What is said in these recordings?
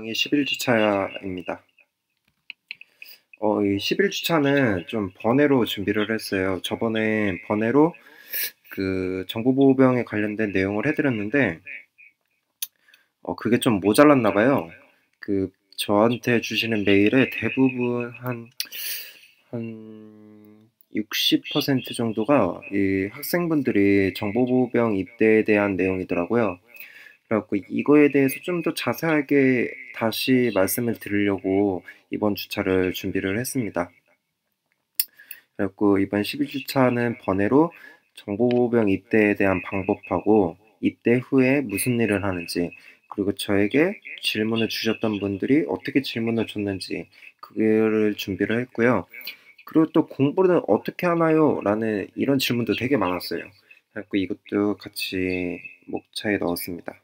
전방이 11주차입니다. 이 11주차는 좀 번외로 준비를 했어요. 저번에 번외로 그 정보보호병에 관련된 내용을 해드렸는데, 그게 좀 모자랐나 봐요. 저한테 주시는 메일에 대부분 한 60% 정도가 이 학생분들이 정보보호병 입대에 대한 내용이더라고요. 그래갖고 이거에 대해서 좀 더 자세하게 다시 말씀을 드리려고 이번 주차를 준비를 했습니다. 그래갖고 이번 11주차는 번외로 정보보호병 입대에 대한 방법하고 입대 후에 무슨 일을 하는지, 그리고 저에게 질문을 주셨던 분들이 어떻게 질문을 줬는지 그거를 준비를 했고요. 그리고 또 공부는 어떻게 하나요? 라는 이런 질문도 되게 많았어요. 그래갖고 이것도 같이 목차에 넣었습니다.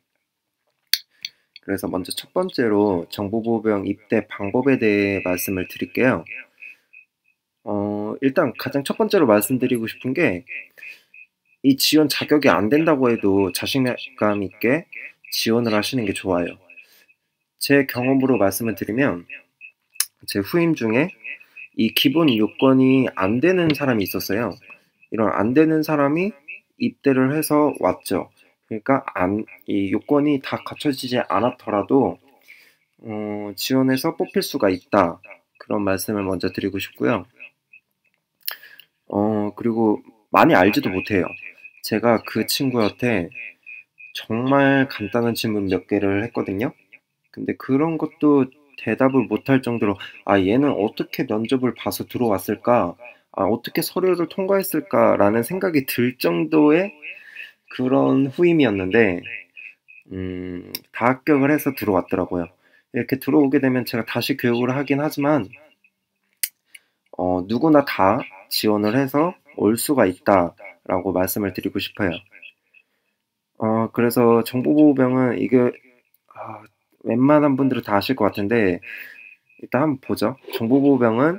그래서 먼저 첫 번째로 정보보호병 입대 방법에 대해 말씀을 드릴게요. 일단 가장 첫 번째로 말씀드리고 싶은 게, 이 지원 자격이 안 된다고 해도 자신감 있게 지원을 하시는 게 좋아요. 제 경험으로 말씀을 드리면, 제 후임 중에 이 기본 요건이 안 되는 사람이 있었어요. 이런 안 되는 사람이 입대를 해서 왔죠. 그러니까 이 요건이 다 갖춰지지 않았더라도 지원해서 뽑힐 수가 있다. 그런 말씀을 먼저 드리고 싶고요. 그리고 많이 알지도 못해요. 제가 그 친구한테 정말 간단한 질문 몇 개를 했거든요. 근데 그런 것도 대답을 못할 정도로, 얘는 어떻게 면접을 봐서 들어왔을까? 어떻게 서류를 통과했을까라는 생각이 들 정도의 그런 후임이었는데, 다 합격을 해서 들어왔더라고요. 이렇게 들어오게 되면 제가 다시 교육을 하긴 하지만, 누구나 다 지원을 해서 올 수가 있다라고 말씀을 드리고 싶어요. 그래서 정보보호병은 이게, 웬만한 분들은 다 아실 것 같은데, 일단 한번 보죠. 정보보호병은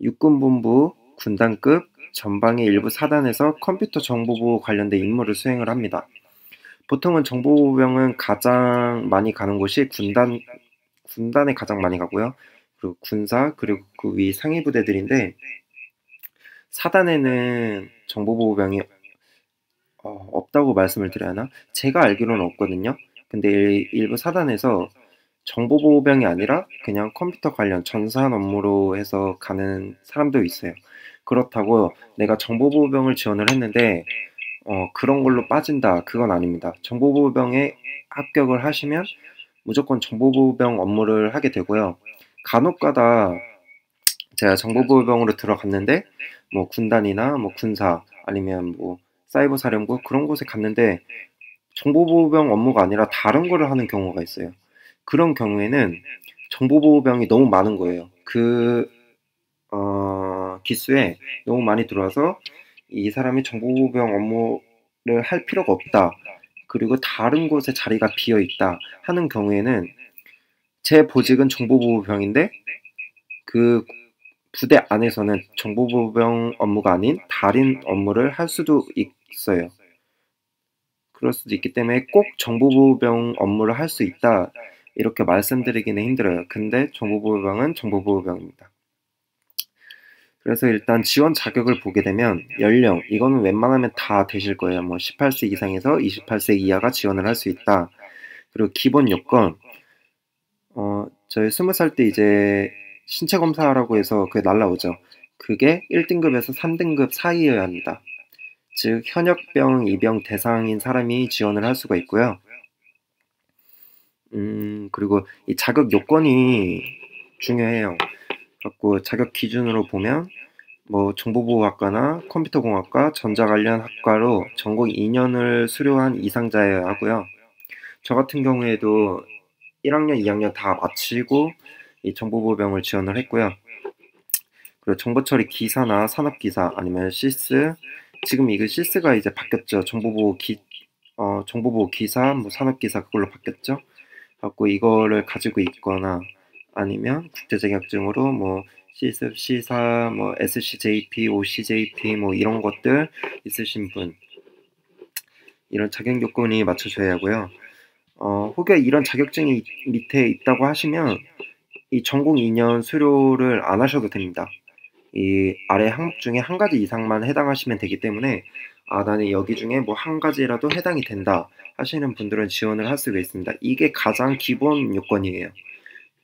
육군본부 군단급 전방의 일부 사단에서 컴퓨터 정보보호 관련된 임무를 수행을 합니다. 보통은 정보보호병은 가장 많이 가는 곳이 군단에 가장 많이 가고요. 그리고 군사, 그리고 그 위 상위 부대들인데, 사단에는 정보보호병이 없다고 말씀을 드려야 하나? 제가 알기로는 없거든요. 근데 일부 사단에서 정보보호병이 아니라 그냥 컴퓨터 관련 전산 업무로 해서 가는 사람도 있어요. 그렇다고 내가 정보보호병을 지원을 했는데 그런 걸로 빠진다, 그건 아닙니다. 정보보호병에 합격을 하시면 무조건 정보보호병 업무를 하게 되고요. 간혹가다 제가 정보보호병으로 들어갔는데, 뭐 군단이나 뭐 군사 아니면 뭐 사이버 사령부 그런 곳에 갔는데 정보보호병 업무가 아니라 다른 거를 하는 경우가 있어요. 그런 경우에는 정보보호병이 너무 많은 거예요. 기수에 너무 많이 들어와서 이 사람이 정보보호병 업무를 할 필요가 없다, 그리고 다른 곳에 자리가 비어 있다 하는 경우에는, 제 보직은 정보보호병인데 그 부대 안에서는 정보보호병 업무가 아닌 다른 업무를 할 수도 있어요. 그럴 수도 있기 때문에 꼭 정보보호병 업무를 할 수 있다, 이렇게 말씀드리기는 힘들어요. 근데 정보보호병은 정보보호병입니다. 그래서 일단 지원 자격을 보게 되면 연령, 이거는 웬만하면 다 되실 거예요. 뭐 18세 이상에서 28세 이하가 지원을 할 수 있다. 그리고 기본 요건, 저희 20살 때 이제 신체 검사라고 해서 그게 날라오죠. 그게 1등급에서 3등급 사이여야 합니다. 즉 현역병, 입영 대상인 사람이 지원을 할 수가 있고요. 그리고 이 자격 요건이 중요해요. 그래갖고 자격 기준으로 보면 뭐 정보보호학과나 컴퓨터공학과, 전자 관련 학과로 전공 2년을 수료한 이상자여야 하고요. 저 같은 경우에도 1학년, 2학년 다 마치고 이 정보보호병을 지원을 했고요. 그리고 정보처리 기사나 산업기사 아니면 시스, 지금 이거 시스가 이제 바뀌었죠. 정보보호 기사, 뭐 산업기사 그걸로 바뀌었죠. 갖고 이거를 가지고 있거나 아니면 국제 자격증으로 뭐 시스, 시사, 뭐 SCJP, OCJP 뭐 이런 것들 있으신 분, 이런 자격 요건이 맞춰져야 하고요. 혹여 이런 자격증이 밑에 있다고 하시면 이 전공 2년 수료를 안 하셔도 됩니다. 이 아래 항목 중에 한 가지 이상만 해당하시면 되기 때문에 나는 여기 중에 뭐 한 가지라도 해당이 된다 하시는 분들은 지원을 할 수가 있습니다. 이게 가장 기본 요건이에요.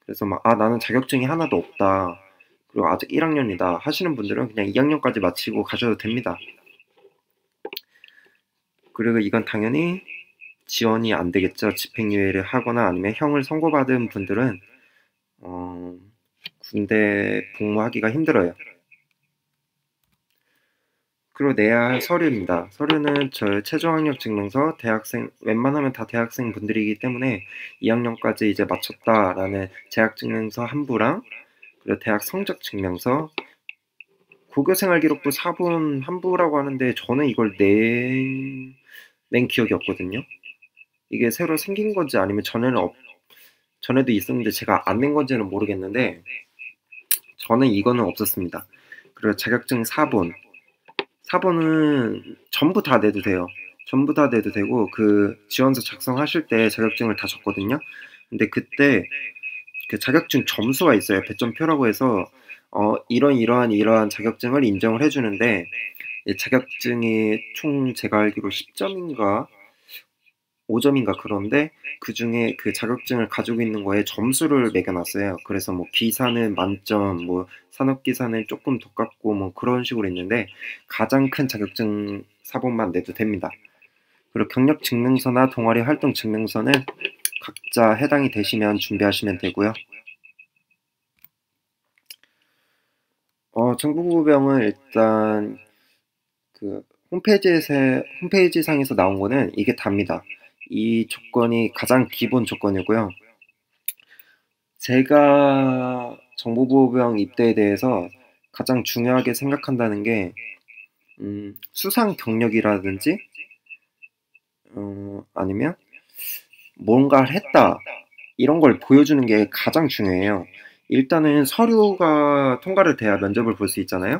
그래서 막 나는 자격증이 하나도 없다. 그리고 아직 1학년이다 하시는 분들은 그냥 2학년까지 마치고 가셔도 됩니다. 그리고 이건 당연히 지원이 안 되겠죠. 집행유예를 하거나 아니면 형을 선고받은 분들은 군대 복무하기가 힘들어요. 그리고 내야 할 서류입니다. 서류는 저의 최종학력 증명서, 대학생, 웬만하면 다 대학생 분들이기 때문에 2학년까지 이제 마쳤다라는 재학증명서 한 부랑, 그리고 대학 성적 증명서, 고교생활기록부 4분 한 부라고 하는데 저는 이걸 낸 기억이 없거든요. 이게 새로 생긴 건지 아니면 전에도 있었는데 제가 안 낸 건지는 모르겠는데 저는 이거는 없었습니다. 그리고 자격증 4본. 4번은 전부 다 내도 돼요. 전부 다 내도 되고 그 지원서 작성하실 때 자격증을 다 줬거든요. 근데 그때 그 자격증 점수가 있어요. 배점표라고 해서 이러한 자격증을 인정을 해주는데 자격증이 총 제가 알기로 10점인가 5점인가 그런데 그 중에 그 자격증을 가지고 있는 거에 점수를 매겨놨어요. 그래서 뭐 기사는 만점, 뭐 산업기사는 조금 더 깎고 뭐 그런 식으로 있는데 가장 큰 자격증 4번만 내도 됩니다. 그리고 경력 증명서나 동아리 활동 증명서는 각자 해당이 되시면 준비하시면 되고요. 정보부병은 일단 그 홈페이지 상에서 나온 거는 이게 답니다. 이 조건이 가장 기본 조건이고요. 제가 정보보호병 입대에 대해서 가장 중요하게 생각한다는 게 수상 경력이라든지 아니면 뭔가를 했다 이런 걸 보여주는 게 가장 중요해요. 일단은 서류가 통과를 돼야 면접을 볼 수 있잖아요.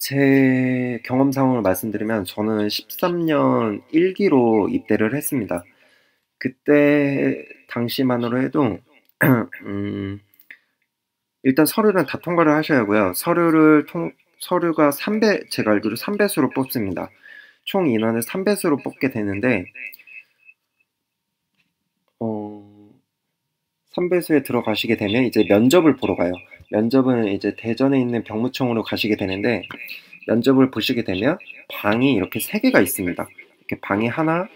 제 경험상으로 말씀드리면 저는 13년 1기로 입대를 했습니다. 그때 당시만으로 해도 일단 서류는 다 통과를 하셔야 하고요. 서류가 제가 알기로 3배수로 뽑습니다. 총 인원을 3배수로 뽑게 되는데 3배수에 들어가시게 되면 이제 면접을 보러 가요. 면접은 이제 대전에 있는 병무청으로 가시게 되는데 면접을 보시게 되면 방이 이렇게 3개가 있습니다. 이렇게 방이 하나,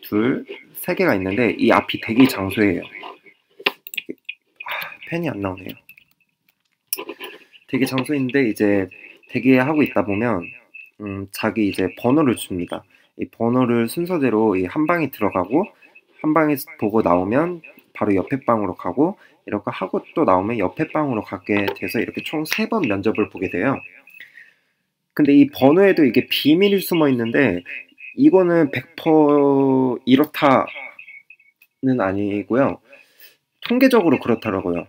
둘, 3개가 있는데 이 앞이 대기 장소예요. 펜이 안 나오네요. 대기 장소인데 이제 대기하고 있다 보면 자기 이제 번호를 줍니다. 이 번호를 순서대로 이 한 방에 들어가고 한 방에 보고 나오면 바로 옆에 방으로 가고 이렇게 하고 또 나오면 옆에 방으로 가게 돼서 이렇게 총 3번 면접을 보게 돼요. 근데 이 번호에도 이게 비밀이 숨어 있는데 이거는 100% 이렇다는 아니고요. 통계적으로 그렇더라고요.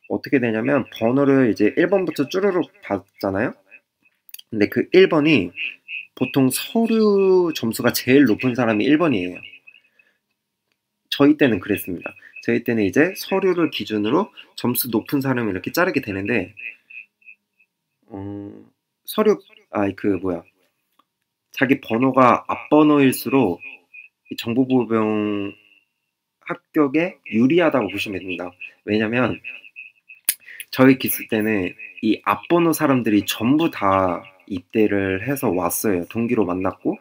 어떻게 되냐면 번호를 이제 1번부터 쭈루룩 받잖아요. 근데 그 1번이 보통 서류 점수가 제일 높은 사람이 1번이에요. 저희 때는 그랬습니다. 저희 때는 이제 서류를 기준으로 점수 높은 사람을 이렇게 자르게 되는데 자기 번호가 앞번호일수록 정보보호병 합격에 유리하다고 보시면 됩니다. 왜냐면 저희 기수 때는 이 앞번호 사람들이 전부 다 입대를 해서 왔어요. 동기로 만났고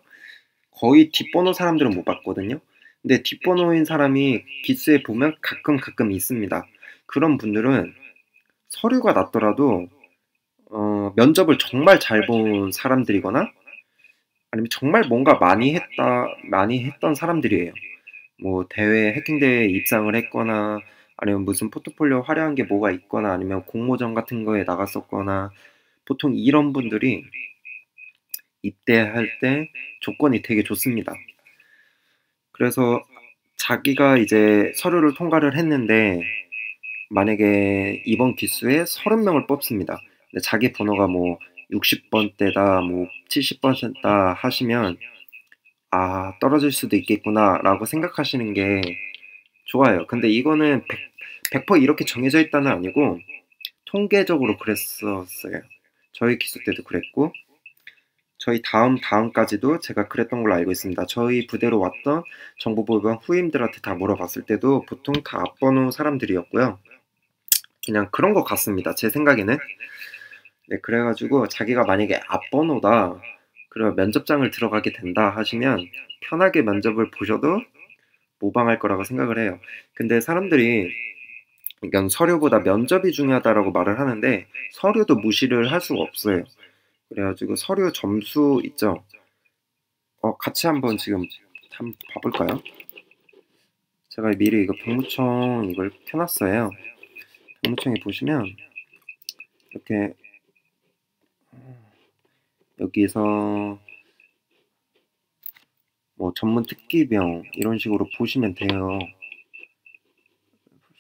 거의 뒷번호 사람들은 못 봤거든요. 근데 뒷번호인 사람이 기수에 보면 가끔 있습니다. 그런 분들은 서류가 낮더라도 면접을 정말 잘 본 사람들이거나 아니면 정말 뭔가 많이 했던 사람들이에요. 뭐 대회 해킹대회에 입상을 했거나 아니면 무슨 포트폴리오 화려한 게 뭐가 있거나 아니면 공모전 같은 거에 나갔었거나 보통 이런 분들이 입대할 때 조건이 되게 좋습니다. 그래서 자기가 이제 서류를 통과를 했는데 만약에 이번 기수에 30명을 뽑습니다. 근데 자기 번호가 뭐 60번대다 뭐 70번대다 하시면 아, 떨어질 수도 있겠구나라고 생각하시는 게 좋아요. 근데 이거는 100% 이렇게 정해져 있다는 아니고 통계적으로 그랬었어요. 저희 기수 때도 그랬고 저희 다음까지도 제가 그랬던 걸로 알고 있습니다. 저희 부대로 왔던 정보보호병 후임들한테 다 물어봤을 때도 보통 다 앞번호 사람들이었고요. 그냥 그런 것 같습니다. 제 생각에는. 네, 그래가지고 자기가 만약에 앞번호다, 그리고 면접장을 들어가게 된다 하시면 편하게 면접을 보셔도 모방할 거라고 생각을 해요. 근데 사람들이 이건 서류보다 면접이 중요하다라고 말을 하는데 서류도 무시를 할 수가 없어요. 그래가지고 서류 점수 있죠? 같이 한번 지금 봐볼까요? 제가 미리 이거 병무청 이걸 켜놨어요. 병무청에 보시면 이렇게 여기서 뭐 전문 특기병 이런 식으로 보시면 돼요.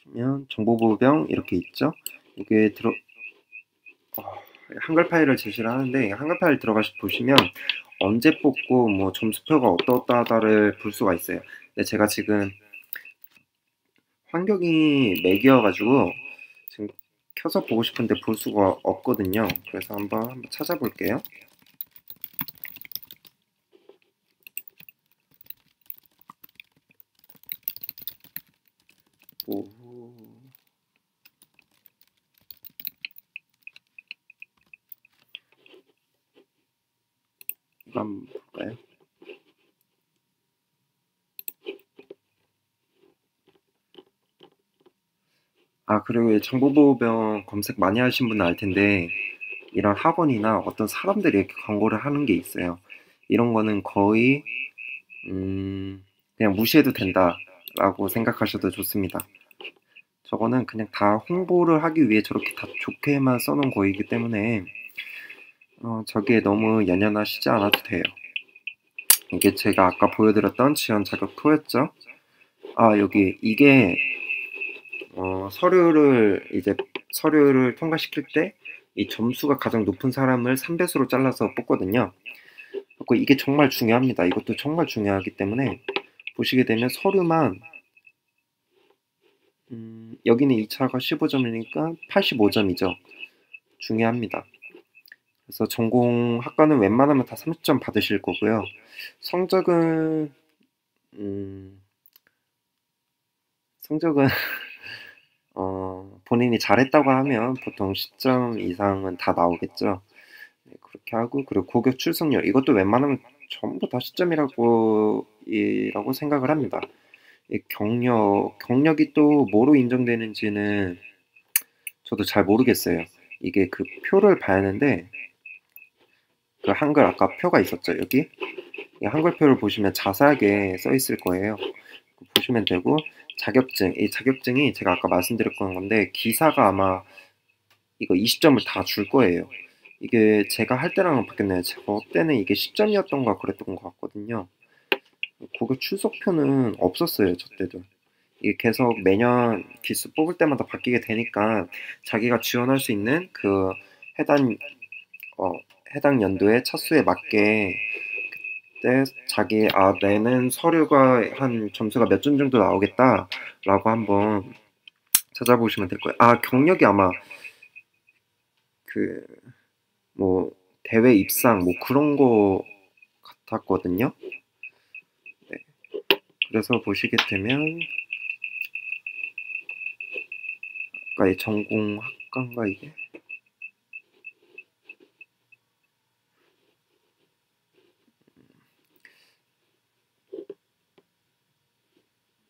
보시면 정보보호병 이렇게 있죠? 이게 한글 파일을 제시를 하는데 한글 파일 들어가서 보시면 언제 뽑고 뭐 점수표가 어떠하다를 볼 수가 있어요. 근데 제가 지금 환경이 맥이어가지고 지금 켜서 보고 싶은데 볼 수가 없거든요. 그래서 한번 찾아볼게요. 이거 한번 볼까요? 그리고 정보보호병 검색 많이 하신 분은 알 텐데 이런 학원이나 어떤 사람들이 이렇게 광고를 하는 게 있어요. 이런 거는 거의 그냥 무시해도 된다라고 생각하셔도 좋습니다. 저거는 그냥 다 홍보를 하기 위해 저렇게 다 좋게만 써놓은 거이기 때문에 저기에 너무 연연하시지 않아도 돼요. 이게 제가 아까 보여드렸던 지원 자격 2였죠. 여기 이게 서류를 통과시킬 때 이 점수가 가장 높은 사람을 3배수로 잘라서 뽑거든요. 그리고 이게 정말 중요합니다. 이것도 정말 중요하기 때문에 보시게 되면 서류만 여기는 2차가 15점이니까 85점이죠. 중요합니다. 그래서 전공학과는 웬만하면 다 30점 받으실 거고요. 성적은 본인이 잘했다고 하면 보통 10점 이상은 다 나오겠죠. 네, 그렇게 하고 그리고 고교 출석률 이것도 웬만하면 전부 다 10점이라고 생각을 합니다. 이 경력이 또 뭐로 인정되는지는 저도 잘 모르겠어요. 이게 그 표를 봐야 하는데 그 한글 아까 표가 있었죠, 여기? 이 한글표를 보시면 자세하게 써 있을 거예요. 보시면 되고 이 자격증이 제가 아까 말씀드렸던 건데 기사가 아마 이거 20점을 다 줄 거예요. 이게 제가 할 때랑은 바뀌었네요. 저 때는 이게 10점이었던가 그랬던 것 같거든요. 고교 출석표는 없었어요, 저 때도. 이게 계속 매년 기수 뽑을 때마다 바뀌게 되니까 자기가 지원할 수 있는 그 해당 연도의 차수에 맞게 그때 내는 서류가 한 점수가 몇 점 정도 나오겠다라고 한번 찾아보시면 될 거예요. 경력이 아마 뭐 대회 입상 뭐 그런 거 같았거든요. 네. 그래서 보시게 되면 아까 이 전공학과인가 이게?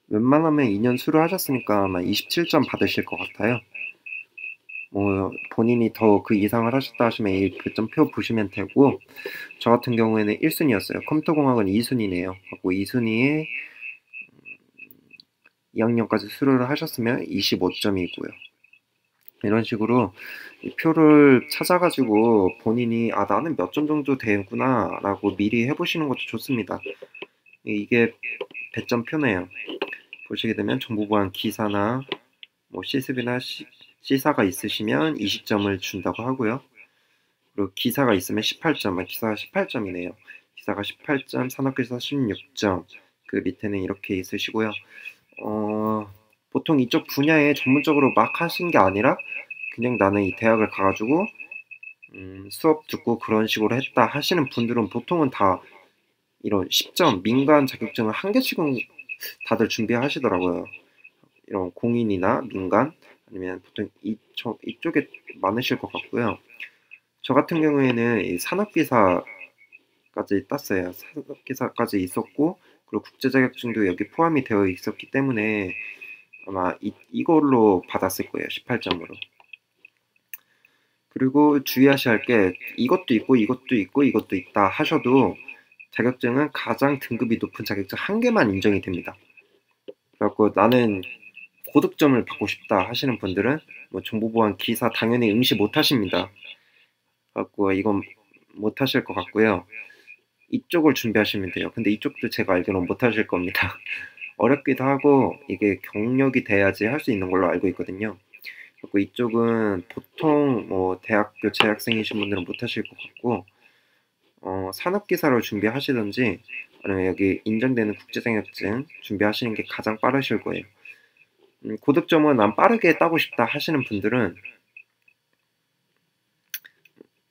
웬만하면 2년 수료하셨으니까 아마 27점 받으실 것 같아요. 뭐 본인이 더 그 이상을 하셨다 하시면 이 교점표 보시면 되고 저 같은 경우에는 1순위였어요. 컴퓨터공학은 2순위네요. 그리고 2순위에 2학년까지 수료를 하셨으면 25점이고요. 이런 식으로 이 표를 찾아가지고 본인이 나는 몇 점 정도 되구나 라고 미리 해보시는 것도 좋습니다. 이게 배점표네요. 보시게 되면 정보보안 기사나 뭐 시습이나 시사가 있으시면 20점을 준다고 하고요. 그리고 기사가 있으면 18점, 기사가 18점이네요. 기사가 18점, 산업기사 16점. 그 밑에는 이렇게 있으시고요. 보통 이쪽 분야에 전문적으로 막 하신 게 아니라 그냥 나는 이 대학을 가가지고 수업 듣고 그런 식으로 했다 하시는 분들은 보통은 다 이런 10점 민간 자격증을 한 개씩은 다들 준비하시더라고요. 이런 공인이나 민간 아니면 보통 이쪽에 많으실 것 같고요. 저 같은 경우에는 이 산업기사까지 땄어요. 산업기사까지 있었고 그리고 국제 자격증도 여기 포함이 되어 있었기 때문에 아마 이걸로 받았을 거예요. 18점으로. 그리고 주의하셔야 할 게 이것도 있고 이것도 있고 이것도 있다 하셔도 자격증은 가장 등급이 높은 자격증 한 개만 인정이 됩니다. 그래갖고 나는 고득점을 받고 싶다 하시는 분들은 뭐 정보보안 기사 당연히 응시 못 하십니다. 그래갖고 이건 못 하실 것 같고요. 이쪽을 준비하시면 돼요. 근데 이쪽도 제가 알기로는 못 하실 겁니다. 어렵기도 하고 이게 경력이 돼야지 할 수 있는 걸로 알고 있거든요. 그리고 이쪽은 보통 뭐 대학교 재학생이신 분들은 못 하실 것 같고 산업기사로 준비하시든지 아니면 여기 인정되는 국제자격증 준비하시는 게 가장 빠르실 거예요. 고득점은 난 빠르게 따고 싶다 하시는 분들은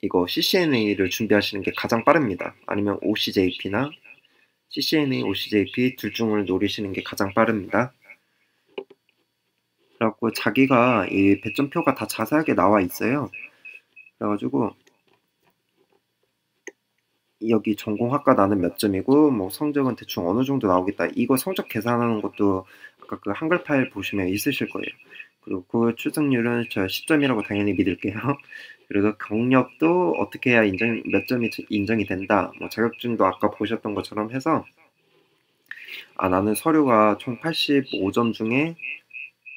이거 CCNA를 준비하시는 게 가장 빠릅니다. 아니면 OCJP나 CCNA, OCJP 둘 중을 노리시는 게 가장 빠릅니다. 그래갖고 자기가 이 배점표가 다 자세하게 나와 있어요. 그래가지고 여기 전공학과 나는 몇 점이고 뭐 성적은 대충 어느 정도 나오겠다. 이거 성적 계산하는 것도 아까 그 한글 파일 보시면 있으실 거예요. 그리고 그 출석률은 저 10점이라고 당연히 믿을게요. 그리고 경력도 어떻게 해야 몇 점이 인정이 된다. 뭐 자격증도 아까 보셨던 것처럼 해서 나는 서류가 총 85점 중에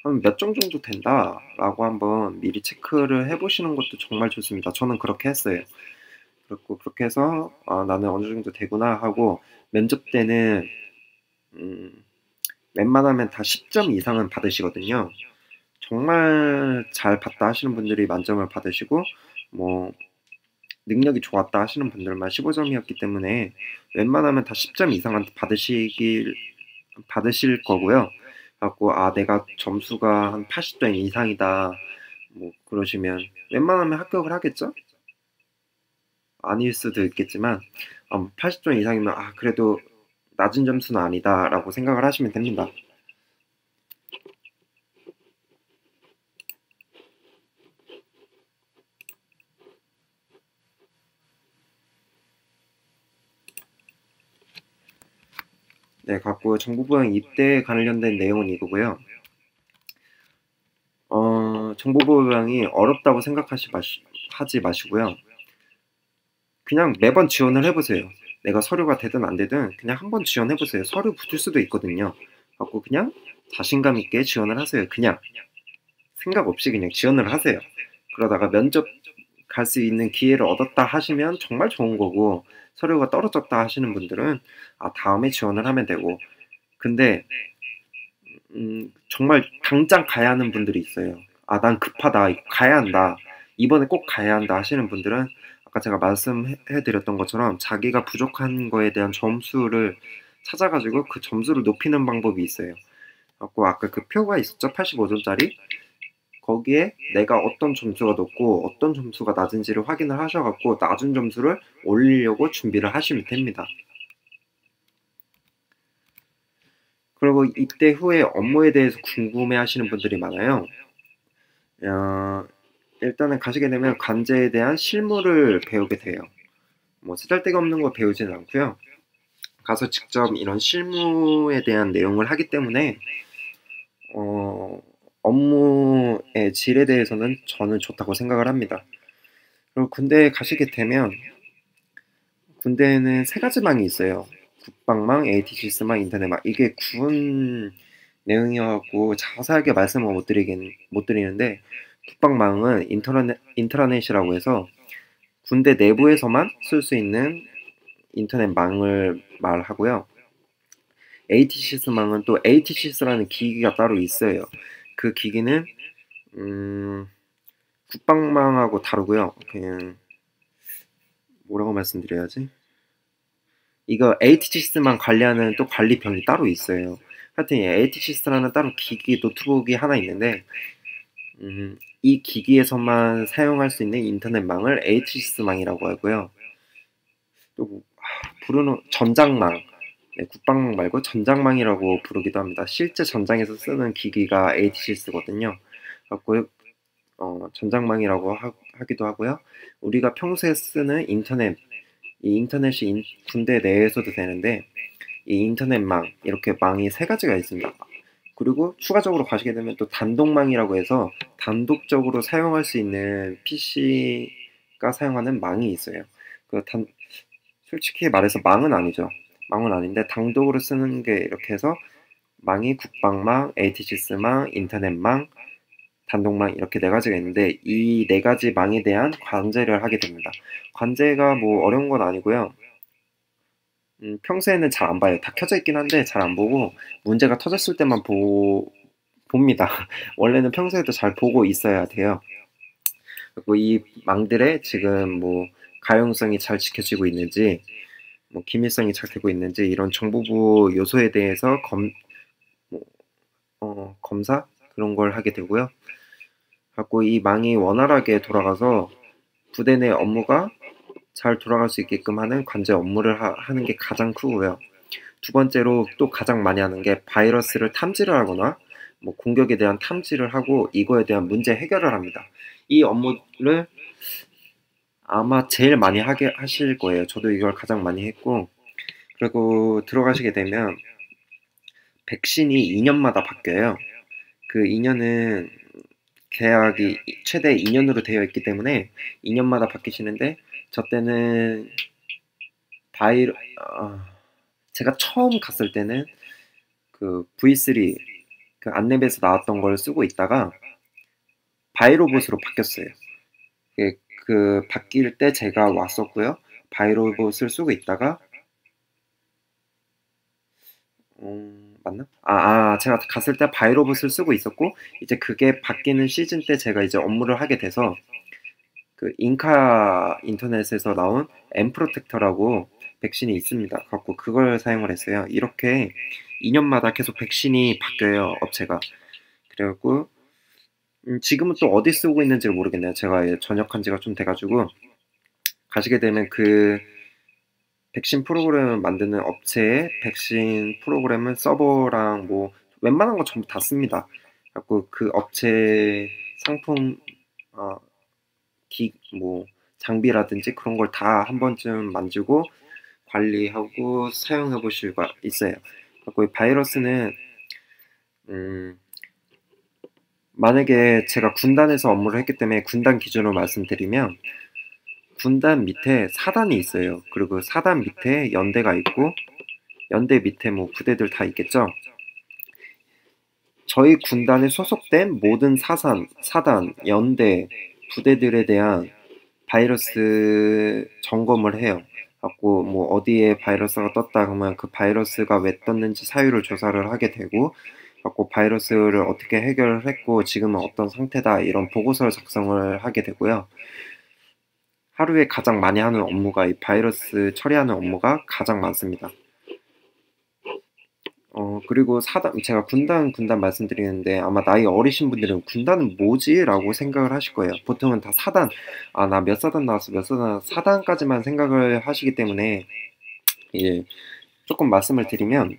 한 몇 점 정도 된다 라고 한번 미리 체크를 해보시는 것도 정말 좋습니다. 저는 그렇게 했어요. 그렇고 그렇게 해서 나는 어느 정도 되구나 하고 면접 때는 웬만하면 다 10점 이상은 받으시거든요. 정말 잘 봤다 하시는 분들이 만점을 받으시고 뭐 능력이 좋았다 하시는 분들만 15점이었기 때문에 웬만하면 다 10점 이상은 받으실 거고요. 갖고 내가 점수가 한 80점 이상이다 뭐 그러시면 웬만하면 합격을 하겠죠? 아닐 수도 있겠지만 80점 이상이면 그래도 낮은 점수는 아니다 라고 생각을 하시면 됩니다. 네, 갖고 정보보안 입대에 관련된 내용은 이거고요. 정보보안이 어렵다고 하지 마시고요. 그냥 매번 지원을 해보세요. 내가 서류가 되든 안 되든 그냥 한번 지원해보세요. 서류 붙을 수도 있거든요. 갖고 그냥 자신감 있게 지원을 하세요. 그냥 생각 없이 그냥 지원을 하세요. 그러다가 면접 갈 수 있는 기회를 얻었다 하시면 정말 좋은 거고 서류가 떨어졌다 하시는 분들은 다음에 지원을 하면 되고 근데 정말 당장 가야 하는 분들이 있어요. 난 급하다. 가야 한다. 이번에 꼭 가야 한다 하시는 분들은 아까 제가 말씀해드렸던 것처럼 자기가 부족한 거에 대한 점수를 찾아가지고 그 점수를 높이는 방법이 있어요. 아까 그 표가 있었죠? 85점짜리? 거기에 내가 어떤 점수가 높고 어떤 점수가 낮은지를 확인을 하셔갖고 낮은 점수를 올리려고 준비를 하시면 됩니다. 그리고 입대 후에 업무에 대해서 궁금해 하시는 분들이 많아요. 일단은 가시게 되면 관제에 대한 실무를 배우게 돼요. 뭐 쓰잘데기 없는 거 배우지는 않고요. 가서 직접 이런 실무에 대한 내용을 하기 때문에 업무의 질에 대해서는 저는 좋다고 생각을 합니다. 그리고 군대에 가시게 되면 군대에는 세 가지 망이 있어요. 국방망, ATCS망, 인터넷망. 이게 군 내용이어갖고 자세하게 말씀을 못 드리는데 국방망은 인트라넷이라고 해서 군대 내부에서만 쓸 수 있는 인터넷망을 말하고요. ATCS망은 또 ATCS라는 기기가 따로 있어요. 그 기기는 국방망하고 다르고요. 그냥 뭐라고 말씀드려야지? 이거 ATGS만 관리하는 또 관리병이 따로 있어요. 하여튼 ATGS라는 따로 기기 노트북이 하나 있는데 이 기기에서만 사용할 수 있는 인터넷망을 ATGS망이라고 하고요. 또 부르는 전장망, 네, 국방망 말고 전장망이라고 부르기도 합니다. 실제 전장에서 쓰는 기기가 ATGS거든요. 그래서 전장망이라고 하기도 하고요. 우리가 평소에 쓰는 인터넷, 이 인터넷이 군대 내에서도 되는데 이 인터넷망, 이렇게 망이 세 가지가 있습니다. 그리고 추가적으로 가시게 되면 또 단독망이라고 해서 단독적으로 사용할 수 있는 PC가 사용하는 망이 있어요. 솔직히 말해서 망은 아니죠. 망은 아닌데 단독으로 쓰는 게 이렇게 해서 망이 국방망, ATGS망, 인터넷망, 단독망 이렇게 네 가지가 있는데 이 네 가지 망에 대한 관제를 하게 됩니다. 관제가 뭐 어려운 건 아니고요. 평소에는 잘 안 봐요. 다 켜져 있긴 한데 잘 안 보고 문제가 터졌을 때만 봅니다. 원래는 평소에도 잘 보고 있어야 돼요. 그리고 이 망들의 지금 뭐 가용성이 잘 지켜지고 있는지, 뭐 기밀성이 잘 되고 있는지 이런 정보부 요소에 대해서 검사 그런 걸 하게 되고요. 갖고 이 망이 원활하게 돌아가서 부대 내 업무가 잘 돌아갈 수 있게끔 하는 관제 업무를 하는 게 가장 크고요. 두 번째로 또 가장 많이 하는 게 바이러스를 탐지를 하거나 뭐 공격에 대한 탐지를 하고 이거에 대한 문제 해결을 합니다. 이 업무를 아마 제일 많이 하실 거예요. 저도 이걸 가장 많이 했고, 그리고 들어가시게 되면 백신이 2년마다 바뀌어요. 그 2년은 계약이 최대 2년으로 되어 있기 때문에 2년마다 바뀌시는데 저 때는 제가 처음 갔을 때는 그 V3 그 안내배에서 나왔던 걸 쓰고 있다가 바이로봇으로 바뀌었어요. 그 바뀔 때 제가 왔었고요. 바이로봇을 쓰고 있다가 맞나? 제가 갔을 때 바이로봇을 쓰고 있었고 이제 그게 바뀌는 시즌 때 제가 이제 업무를 하게 돼서 그 인카 인터넷에서 나온 엠프로텍터라고 백신이 있습니다. 갖고 그걸 사용을 했어요. 이렇게 2년마다 계속 백신이 바뀌어요, 업체가. 그래갖고 지금은 또 어디 쓰고 있는지를 모르겠네요. 제가 전역한 지가 좀 돼가지고 가시게 되면 그 백신 프로그램을 만드는 업체의 백신 프로그램은 서버랑 뭐 웬만한 거 전부 다 씁니다. 그래갖고 그 업체 상품 뭐 장비라든지 그런 걸 다 한 번쯤 만지고 관리하고 사용해 보실 수가 있어요. 그리고 이 바이러스는 만약에 제가 군단에서 업무를 했기 때문에 군단 기준으로 말씀드리면 군단 밑에 사단이 있어요. 그리고 사단 밑에 연대가 있고 연대 밑에 뭐 부대들 다 있겠죠. 저희 군단에 소속된 모든 사단, 연대, 부대들에 대한 바이러스 점검을 해요. 갖고 뭐 어디에 바이러스가 떴다 그러면 그 바이러스가 왜 떴는지 사유를 조사를 하게 되고 갖고 바이러스를 어떻게 해결을 했고 지금은 어떤 상태다 이런 보고서를 작성을 하게 되고요. 하루에 가장 많이 하는 업무가 이 바이러스 처리하는 업무가 가장 많습니다. 그리고 제가 군단 말씀드리는데 아마 나이 어리신 분들은 군단은 뭐지? 라고 생각을 하실 거예요. 보통은 다 사단, 나 몇 사단 나왔어, 몇 사단, 사단까지만 생각을 하시기 때문에, 예, 조금 말씀을 드리면,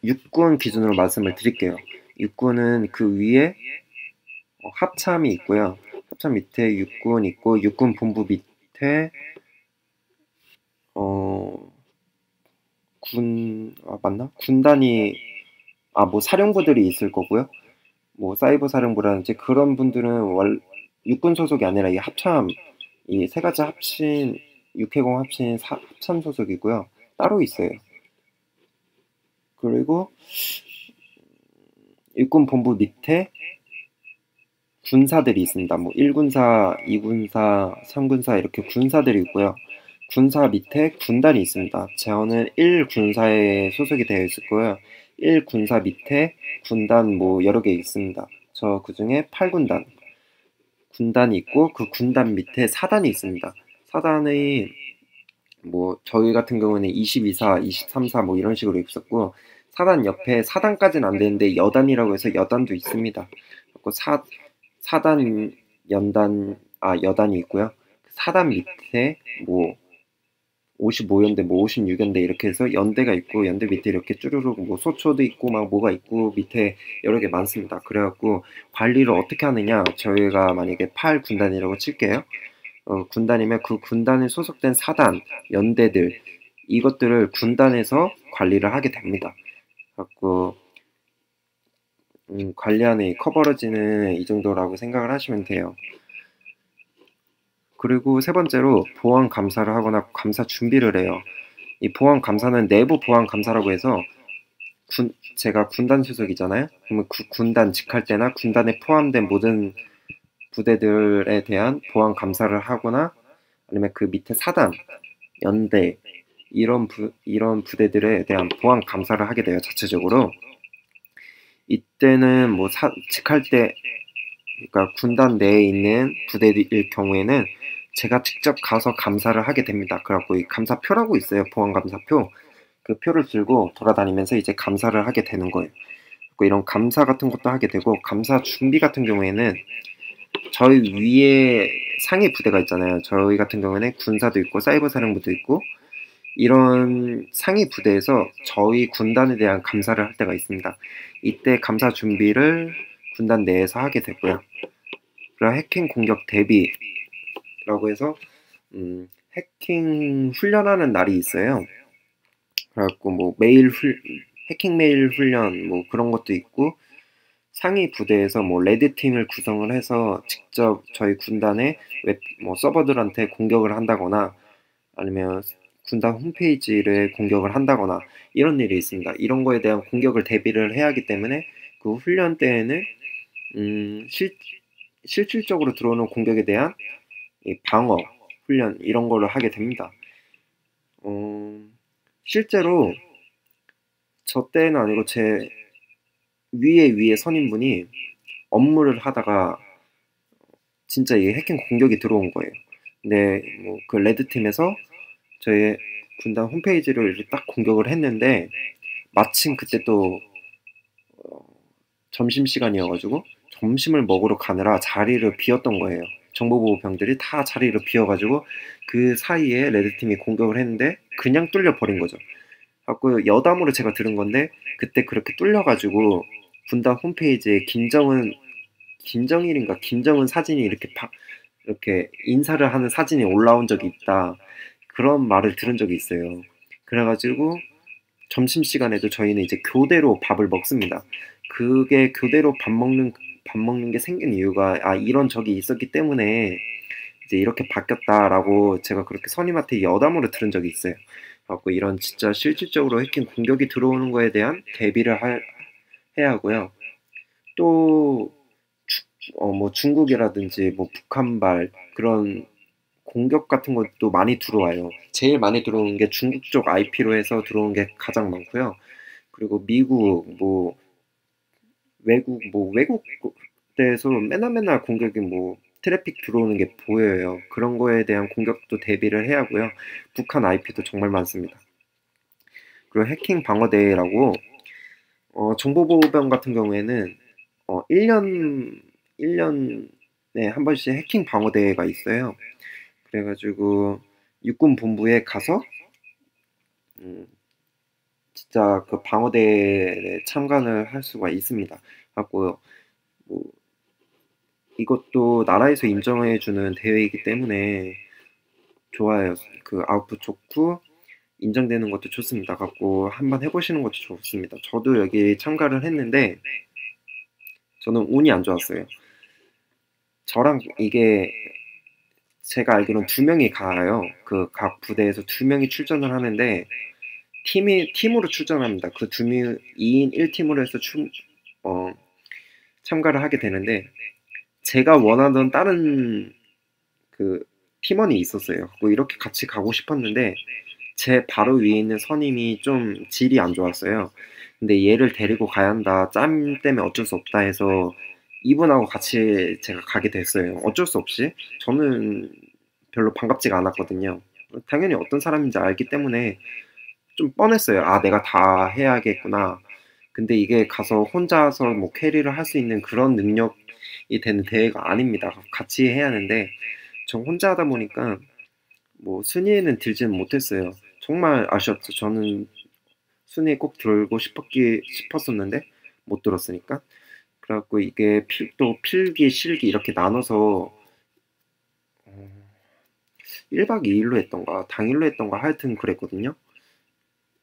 육군 기준으로 말씀을 드릴게요. 육군은 그 위에 합참이 있고요. 합참 밑에 육군 있고, 육군 본부 밑에, 맞나? 군단이, 뭐 사령부들이 있을 거고요. 뭐 사이버 사령부라든지 그런 분들은 육군 소속이 아니라 이 합참, 이 세 가지 합친, 육해공 합친 합참 소속이고요. 따로 있어요. 그리고 육군 본부 밑에 군사들이 있습니다. 뭐 1군사, 2군사, 3군사 이렇게 군사들이 있고요. 군사 밑에 군단이 있습니다. 저는 1군사에 소속이 되어 있을 거예요. 1군사 밑에 군단 뭐 여러 개 있습니다. 저 그중에 8군단 군단이 있고 그 군단 밑에 사단이 있습니다. 사단의 뭐 저희 같은 경우는 22사, 23사 뭐 이런 식으로 있었고 사단 옆에 사단까지는 안 되는데 여단이라고 해서 여단도 있습니다. 그리고 사단 여단이 있고요. 사단 밑에 뭐 55연대, 뭐 56연대 이렇게 해서 연대가 있고 연대 밑에 이렇게 쭈루룩 뭐 소초도 있고 막 뭐가 있고 밑에 여러 개 많습니다. 그래갖고 관리를 어떻게 하느냐 저희가 만약에 8군단이라고 칠게요. 군단이면 그 군단에 소속된 사단, 연대들 이것들을 군단에서 관리를 하게 됩니다. 갖고 관리하는 이 커버러지는 이 정도라고 생각을 하시면 돼요. 그리고 세 번째로 보안 감사를 하거나 감사 준비를 해요. 이 보안 감사는 내부 보안 감사라고 해서 제가 군단 소속이잖아요. 그러면 그 군단 직할 때나 군단에 포함된 모든 부대들에 대한 보안 감사를 하거나 아니면 그 밑에 사단, 연대 이런 부대들에 대한 보안 감사를 하게 돼요. 자체적으로. 이때는 뭐 직할 때 그러니까 군단 내에 있는 부대일 경우에는 제가 직접 가서 감사를 하게 됩니다. 그래갖고 이 감사표라고 있어요. 보안 감사표. 그 표를 들고 돌아다니면서 이제 감사를 하게 되는 거예요. 그리고 이런 감사 같은 것도 하게 되고 감사 준비 같은 경우에는 저희 위에 상위 부대가 있잖아요. 저희 같은 경우에는 군사도 있고 사이버 사령부도 있고 이런 상위 부대에서 저희 군단에 대한 감사를 할 때가 있습니다. 이때 감사 준비를 군단 내에서 하게 되고요. 그리고 해킹 공격 대비라고 해서 해킹 훈련하는 날이 있어요. 그래갖고 뭐 해킹 메일 훈련 뭐 그런 것도 있고 상위 부대에서 뭐 레드팀을 구성을 해서 직접 저희 군단의 뭐 서버들한테 공격을 한다거나 아니면 군단 홈페이지를 공격을 한다거나 이런 일이 있습니다. 이런 거에 대한 공격을 대비를 해야 하기 때문에 그 훈련 때에는 실질적으로 들어오는 공격에 대한 이 방어 훈련 이런 거를 하게 됩니다. 실제로 저 때는 아니고 제 위에 선임분이 업무를 하다가 진짜 이 해킹 공격이 들어온 거예요. 근데 뭐 그 레드팀에서 저희 군단 홈페이지를 이렇게 딱 공격을 했는데 마침 그때 또 점심시간이어가지고 점심을 먹으러 가느라 자리를 비웠던 거예요. 정보보호병들이 다 자리를 비워가지고 그 사이에 레드팀이 공격을 했는데 그냥 뚫려버린 거죠. 갖고 여담으로 제가 들은 건데 그때 그렇게 뚫려가지고 군단 홈페이지에 김정일인가 김정은 사진이 이렇게 인사를 하는 사진이 올라온 적이 있다. 그런 말을 들은 적이 있어요. 그래가지고 점심시간에도 저희는 이제 교대로 밥을 먹습니다. 그게 교대로 밥 먹는 게 생긴 이유가 이런 적이 있었기 때문에 이제 이렇게 바뀌었다라고 제가 그렇게 선임한테 여담으로 들은 적이 있어요. 그래갖고 이런 진짜 실질적으로 해킹 공격이 들어오는 거에 대한 대비를 해야 하고요. 또 뭐 중국이라든지 뭐 북한발 그런 공격 같은 것도 많이 들어와요. 제일 많이 들어오는 게 중국 쪽 IP로 해서 들어오는 게 가장 많고요. 그리고 미국, 뭐 외국 데에서 맨날 공격이 뭐 트래픽 들어오는 게 보여요. 그런 거에 대한 공격도 대비를 해야 하고요. 북한 IP도 정말 많습니다. 그리고 해킹 방어대라고 정보보호병 같은 경우에는 1년에 한 번씩 해킹 방어대회가 있어요. 그래가지고 육군 본부에 가서 진짜 그 방어대회에 참관을 할 수가 있습니다. 갖고 뭐 이것도 나라에서 인정해주는 대회이기 때문에 좋아요. 그 아웃풋 좋고 인정되는 것도 좋습니다. 갖고 한번 해보시는 것도 좋습니다. 저도 여기 참가를 했는데 저는 운이 안 좋았어요. 저랑 이게 제가 알기로는 2명이 가요. 그 각 부대에서 2명이 출전을 하는데 팀으로 출전합니다. 그 2명 2인 1팀으로 해서 참가를 하게 되는데 제가 원하던 다른 그 팀원이 있었어요. 뭐 이렇게 같이 가고 싶었는데 제 바로 위에 있는 선임이 좀 질이 안 좋았어요. 근데 얘를 데리고 가야 한다. 짬 때문에 어쩔 수 없다 해서 이분하고 같이 제가 가게 됐어요. 어쩔 수 없이. 저는 별로 반갑지가 않았거든요. 당연히 어떤 사람인지 알기 때문에 좀 뻔했어요. '아 내가 다 해야겠구나.' 근데 이게 가서 혼자서 뭐 캐리를 할 수 있는 그런 능력이 되는 대회가 아닙니다. 같이 해야 하는데 저 혼자 하다 보니까 뭐 순위에는 들지는 못했어요. 정말 아쉬웠죠. 저는 순위에 꼭 들고 싶었었는데 못 들었으니까. 그래 갖고 이게 또 필기, 실기 이렇게 나눠서 1박 2 일로 했던가 당일로 했던가 하여튼 그랬거든요.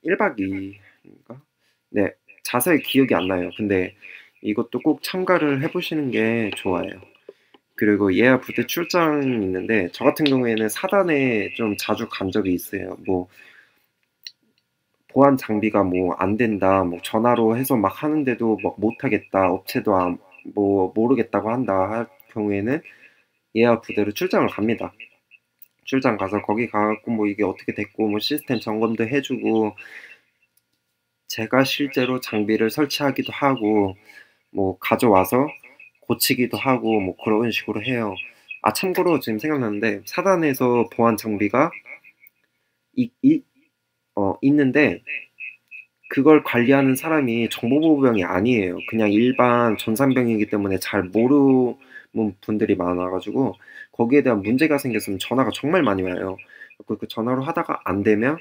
1박 2 일인가? 네. 자세히 기억이 안 나요. 근데 이것도 꼭 참가를 해 보시는 게 좋아요. 그리고 예하 부대 출장이 있는데 저 같은 경우에는 사단에 좀 자주 간 적이 있어요. 뭐 보안 장비가 뭐 안 된다, 뭐 전화로 해서 막 하는데도 막 못 하겠다, 업체도 뭐 모르겠다고 한다 할 경우에는 예하 부대로 출장을 갑니다. 출장 가서 거기 가 갖고 뭐 이게 어떻게 됐고 뭐 시스템 점검도 해 주고 제가 실제로 장비를 설치하기도 하고 뭐 가져와서 고치기도 하고 뭐 그런 식으로 해요. 아 참고로 지금 생각났는데 사단에서 보안 장비가 이 이 있는데 그걸 관리하는 사람이 정보보호병이 아니에요. 그냥 일반 전산병이기 때문에 잘 모르는 분들이 많아 가지고 거기에 대한 문제가 생겼으면 전화가 정말 많이 와요. 그 전화로 하다가 안 되면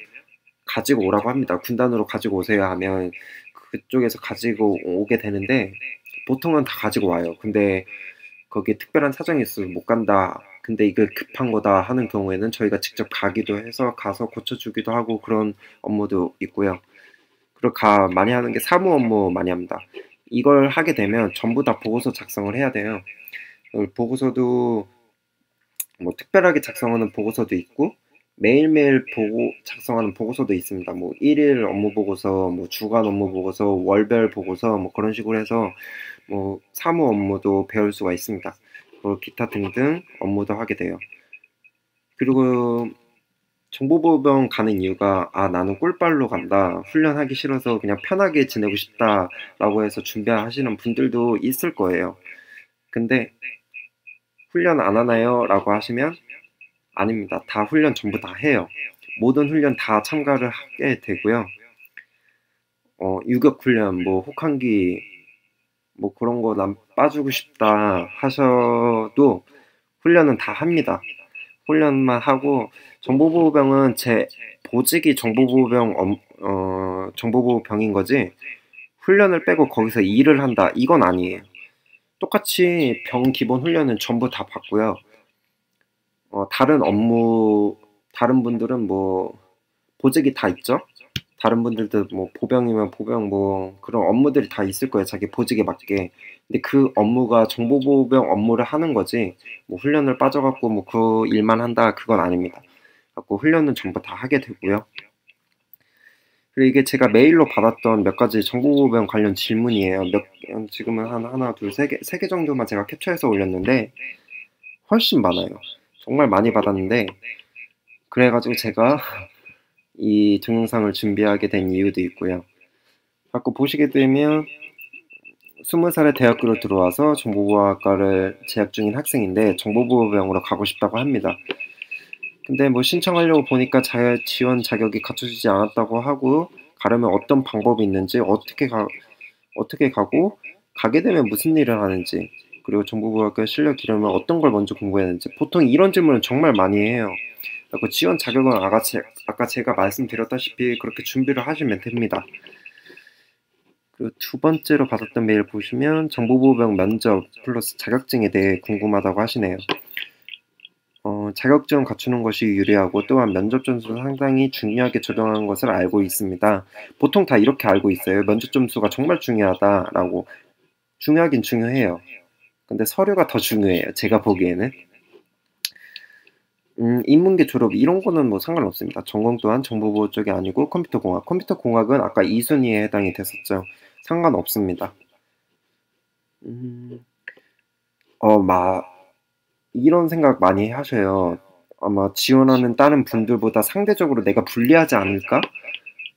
가지고 오라고 합니다. "군단으로 가지고 오세요." 하면 그쪽에서 가지고 오게 되는데 보통은 다 가지고 와요. 근데 거기에 특별한 사정이 있어서 "못 간다. 근데 이게 급한 거다." 하는 경우에는 저희가 직접 가기도 해서 가서 고쳐 주기도 하고 그런 업무도 있고요. 그리고 많이 하는 게 사무 업무 많이 합니다. 이걸 하게 되면 전부 다 보고서 작성을 해야 돼요. 보고서도 뭐 특별하게 작성하는 보고서도 있고 매일매일 작성하는 보고서도 있습니다. 뭐 1일 업무 보고서, 뭐 주간 업무 보고서, 월별 보고서 뭐 그런 식으로 해서 뭐 사무 업무도 배울 수가 있습니다. 그리고 기타 등등 업무도 하게 돼요. 그리고 정보보호병 가는 이유가 '아 나는 꿀빨로 간다. 훈련하기 싫어서 그냥 편하게 지내고 싶다.'라고 해서 준비하시는 분들도 있을 거예요. 근데 "훈련 안 하나요?" 라고 하시면 아닙니다. 다 훈련 전부 다 해요. 모든 훈련 다 참가를 하게 되고요. 유격 훈련 뭐 혹한기 뭐 그런 거 난 빠지고 싶다 하셔도 훈련은 다 합니다. 훈련만 하고 정보보호병은 제 보직이 정보보호병인 거지 훈련을 빼고 거기서 일을 한다 이건 아니에요. 똑같이 병 기본 훈련은 전부 다 받고요. 다른 분들은 뭐 보직이 다 있죠. 다른 분들도 뭐 보병이면 보병 뭐 그런 업무들이 다 있을 거예요, 자기 보직에 맞게. 근데 그 업무가 정보보호병 업무를 하는 거지 뭐 훈련을 빠져 갖고 뭐 그 일만 한다 그건 아닙니다. 갖고 훈련은 전부 다 하게 되고요. 그리고 이게 제가 메일로 받았던 몇 가지 정보보호병 관련 질문이에요. 지금은 한 하나, 둘, 세 개 정도만 제가 캡처해서 올렸는데 훨씬 많아요. 정말 많이 받았는데 그래 가지고 제가 이 동영상을 준비하게 된 이유도 있고요. 자꾸 보시게 되면 20살에 대학교로 들어와서 정보보호학과를 재학 중인 학생인데 정보보호병으로 가고 싶다고 합니다. 근데 뭐 신청하려고 보니까 지원 자격이 갖춰지지 않았다고 하고 가려면 어떤 방법이 있는지 어떻게 가고 가게 되면 무슨 일을 하는지 그리고 정보보호학과 실력이려면 어떤 걸 먼저 공부해야 하는지 보통 이런 질문을 정말 많이 해요. 그리고 지원 자격은 아까 제가 말씀드렸다시피 그렇게 준비를 하시면 됩니다. 그리고 두 번째로 받았던 메일 보시면 정보보호병 면접 플러스 자격증에 대해 궁금하다고 하시네요. 자격증 갖추는 것이 유리하고 또한 면접 점수 상당히 중요하게 조정하는 것을 알고 있습니다. 보통 다 이렇게 알고 있어요. 면접 점수가 정말 중요하다라고. 중요하긴 중요해요. 근데 서류가 더 중요해요. 제가 보기에는. 인문계 졸업 이런 거는 뭐 상관없습니다. 전공 또한 정보보호 쪽이 아니고 컴퓨터공학. 컴퓨터공학은 아까 2순위에 해당이 됐었죠. 상관없습니다. 이런 생각 많이 하셔요. 아마 지원하는 다른 분들보다 상대적으로 내가 불리하지 않을까?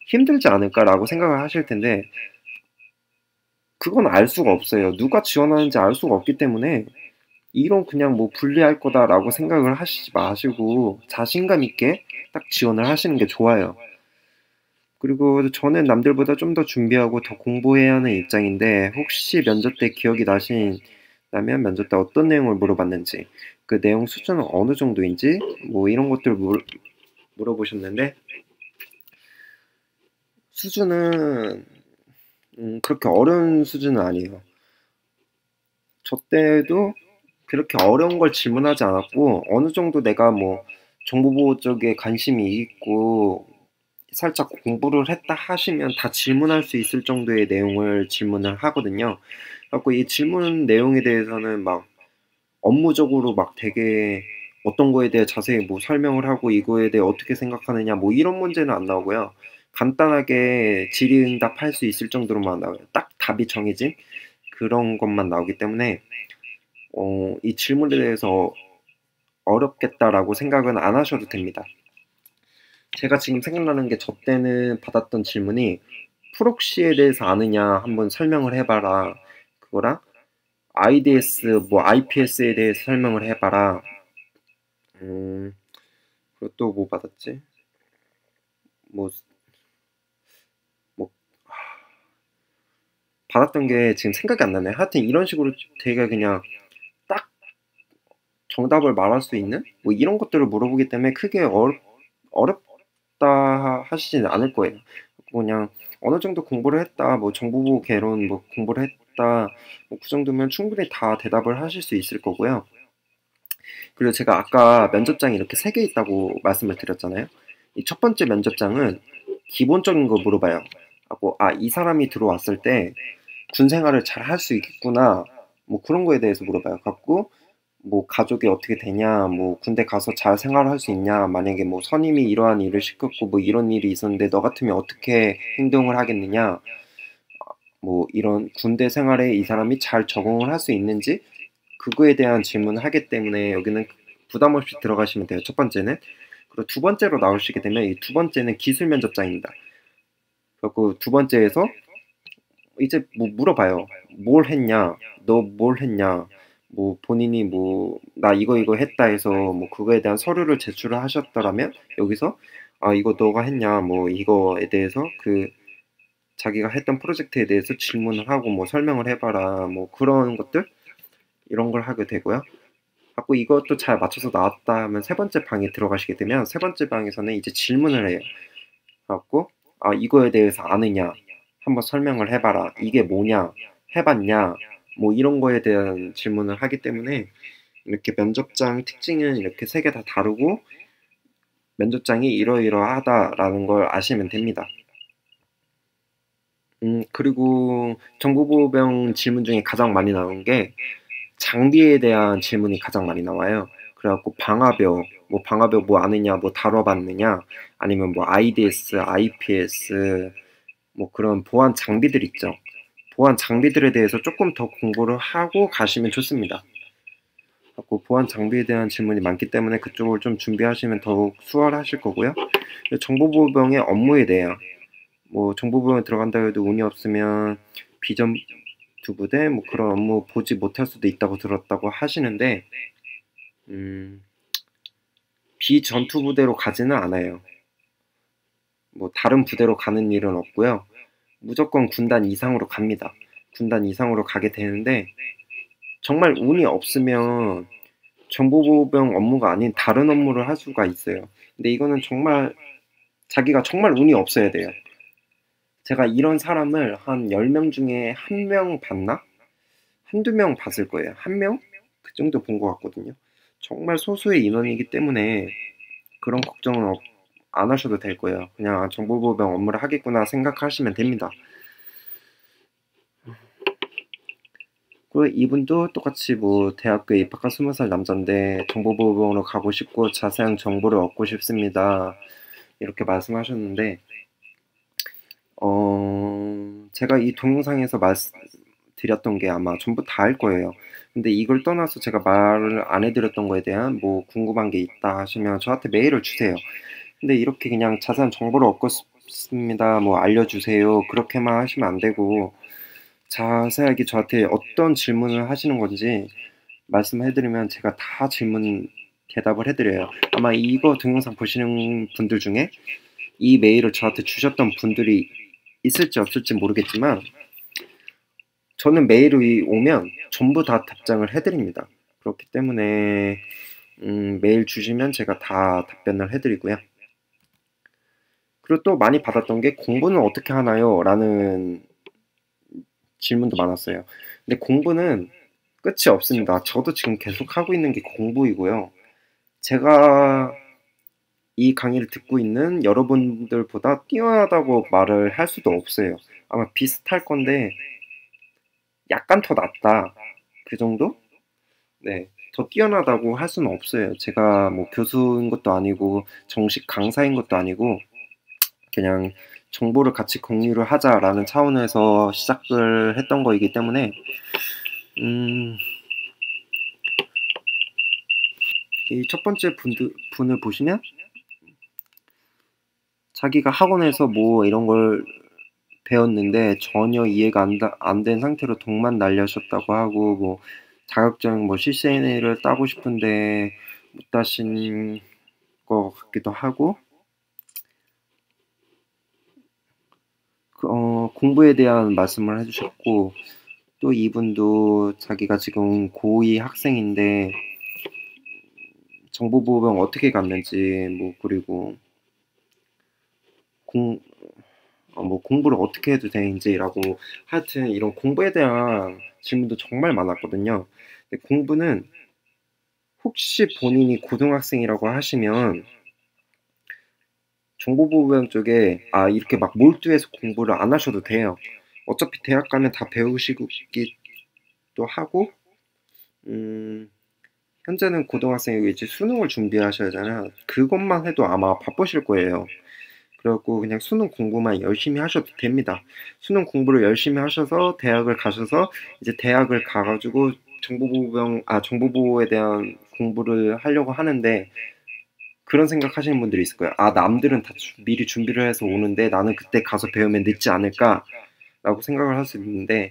힘들지 않을까라고 생각을 하실 텐데 그건 알 수가 없어요. 누가 지원하는지 알 수가 없기 때문에 이런 그냥 뭐 불리할 거다라고 생각을 하시지 마시고 자신감 있게 딱 지원을 하시는 게 좋아요. 그리고 저는 남들보다 좀 더 준비하고 더 공부해야 하는 입장인데 혹시 면접 때 기억이 나시나면 면접 때 어떤 내용을 물어봤는지, 그 내용 수준은 어느 정도인지 뭐 이런 것들 물어보셨는데 수준은 그렇게 어려운 수준은 아니에요. 저 때도 그렇게 어려운 걸 질문하지 않았고 어느 정도 내가 뭐 정보보호 쪽에 관심이 있고 살짝 공부를 했다 하시면 다 질문할 수 있을 정도의 내용을 질문을 하거든요. 그래갖고 이 질문 내용에 대해서는 막 업무적으로 막 되게 어떤 거에 대해 자세히 뭐 설명을 하고 이거에 대해 어떻게 생각하느냐 뭐 이런 문제는 안 나오고요. 간단하게 질의응답할 수 있을 정도로만 나와요. 딱 답이 정해진 그런 것만 나오기 때문에 이 질문에 대해서 어렵겠다라고 생각은 안 하셔도 됩니다. 제가 지금 생각나는 게 저 때는 받았던 질문이 프록시에 대해서 아느냐 한번 설명을 해봐라. 그거랑 IDS 뭐 IPS에 대해서 설명을 해봐라. 그리고 또 뭐 받았지? 뭐, 뭐 받았던 게 지금 생각이 안 나네. 하여튼 이런 식으로 되게 그냥 딱 정답을 말할 수 있는 뭐 이런 것들을 물어보기 때문에 크게 어렵다 하시지는 않을 거예요. 그냥 어느 정도 공부를 했다, 뭐 정보보호 개론 뭐 공부를 했다, 뭐 그 정도면 충분히 다 대답을 하실 수 있을 거고요. 그리고 제가 아까 면접장이 이렇게 3개 있다고 말씀을 드렸잖아요. 이 첫 번째 면접장은 기본적인 거 물어봐요. 하고, 이 사람이 들어왔을 때 군 생활을 잘 할 수 있겠구나, 뭐 그런 거에 대해서 물어봐요. 갖고, 뭐 가족이 어떻게 되냐, 뭐 군대 가서 잘 생활할 수 있냐, 만약에 뭐 선임이 이러한 일을 시켰고 뭐 이런 일이 있었는데 너 같으면 어떻게 행동을 하겠느냐, 뭐 이런 군대 생활에 이 사람이 잘 적응을 할 수 있는지 그거에 대한 질문을 하기 때문에 여기는 부담 없이 들어가시면 돼요. 첫 번째는. 그리고 두 번째로 나오시게 되면 이 두 번째는 기술 면접장입니다. 그리고 두 번째에서 이제 뭐 물어봐요. 뭘 했냐? 너 뭘 했냐? 뭐 본인이 뭐 나 이거 했다 해서 뭐 그거에 대한 서류를 제출을 하셨더라면 여기서 이거 너가 했냐? 뭐 이거에 대해서 그 자기가 했던 프로젝트에 대해서 질문을 하고 뭐 설명을 해봐라. 뭐 그런 것들 이런 걸 하게 되고요. 하고 이것도 잘 맞춰서 나왔다 하면 세 번째 방에 들어가시게 되면 세 번째 방에서는 이제 질문을 해요. 갖고 이거에 대해서 아느냐? 한번 설명을 해봐라. 이게 뭐냐? 해봤냐? 뭐 이런 거에 대한 질문을 하기 때문에 이렇게 면접장 특징은 이렇게 세 개 다 다르고 면접장이 이러이러하다라는 걸 아시면 됩니다. 그리고 정보보호병 질문 중에 가장 많이 나오는 게 장비에 대한 질문이 가장 많이 나와요. 그래갖고 방화벽 뭐 아느냐, 뭐 다뤄봤느냐, 아니면 뭐 IDS, IPS, 뭐 그런 보안 장비들 있죠. 보안 장비들에 대해서 조금 더 공부를 하고 가시면 좋습니다. 그래갖고 보안 장비에 대한 질문이 많기 때문에 그쪽을 좀 준비하시면 더욱 수월하실 거고요. 정보보호병의 업무에 대한 뭐 정보보호에 들어간다 해도 운이 없으면 비전 두 부대 뭐 그런 업무 보지 못할 수도 있다고 들었다고 하시는데 비전투 부대로 가지는 않아요. 뭐 다른 부대로 가는 일은 없고요. 무조건 군단 이상으로 갑니다. 군단 이상으로 가게 되는데 정말 운이 없으면 정보보호병 업무가 아닌 다른 업무를 할 수가 있어요. 근데 이거는 정말 자기가 정말 운이 없어야 돼요. 제가 이런 사람을 한 10명 중에 1명 봤나? 한두 명 봤을 거예요. 1명? 그 정도 본 것 같거든요. 정말 소수의 인원이기 때문에 그런 걱정은 안 하셔도 될 거예요. 그냥 정보보호병 업무를 하겠구나 생각하시면 됩니다. 그리고 이분도 똑같이 뭐 대학교에 입학한 20살 남자인데 정보보호병으로 가고 싶고 자세한 정보를 얻고 싶습니다. 이렇게 말씀하셨는데 제가 이 동영상에서 드렸던 게 아마 전부 다 할 거예요. 근데 이걸 떠나서 제가 말을 안 해드렸던 거에 대한 뭐 궁금한 게 있다 하시면 저한테 메일을 주세요. 근데 이렇게 그냥 자세한 정보를 얻고 싶습니다. 뭐 알려주세요. 그렇게만 하시면 안 되고 자세하게 저한테 어떤 질문을 하시는 건지 말씀해드리면 제가 다 질문 대답을 해드려요. 아마 이거 동영상 보시는 분들 중에 이 메일을 저한테 주셨던 분들이 있을지 없을지 모르겠지만 저는 메일이 오면 전부 다 답장을 해드립니다. 그렇기 때문에 메일 주시면 제가 다 답변을 해드리고요. 그리고 또 많이 받았던 게 공부는 어떻게 하나요? 라는 질문도 많았어요. 근데 공부는 끝이 없습니다. 저도 지금 계속 하고 있는 게 공부이고요. 제가 이 강의를 듣고 있는 여러분들보다 뛰어나다고 말을 할 수도 없어요. 아마 비슷할 건데 약간 더 낫다. 그 정도? 네. 더 뛰어나다고 할 수는 없어요. 제가 뭐 교수인 것도 아니고 정식 강사인 것도 아니고 그냥 정보를 같이 공유를 하자라는 차원에서 시작을 했던 거이기 때문에 이 첫 번째 분을 보시면 자기가 학원에서 뭐 이런 걸 배웠는데 전혀 이해가 안 된 상태로 독만 날려셨다고 하고 뭐 자격증 뭐 CCNA를 따고 싶은데 못 따신 것 같기도 하고 공부에 대한 말씀을 해주셨고 또 이분도 자기가 지금 고2 학생인데 정보보호병 어떻게 갔는지 뭐 그리고 뭐 공부를 어떻게 해도 되는지라고 하여튼 이런 공부에 대한 질문도 정말 많았거든요. 근데 공부는 혹시 본인이 고등학생이라고 하시면 정보보호병 쪽에 이렇게 막 몰두해서 공부를 안 하셔도 돼요. 어차피 대학 가면 다 배우시기도 하고 현재는 고등학생이고 이제 수능을 준비하셔야 하잖아요. 그것만 해도 아마 바쁘실 거예요. 그래갖고 그냥 수능 공부만 열심히 하셔도 됩니다. 수능 공부를 열심히 하셔서 대학을 가셔서 이제 대학을 가가지고 정보보호에 대한 공부를 하려고 하는데 그런 생각 하시는 분들이 있을 거예요. 남들은 다 미리 준비를 해서 오는데 나는 그때 가서 배우면 늦지 않을까? 라고 생각을 할 수 있는데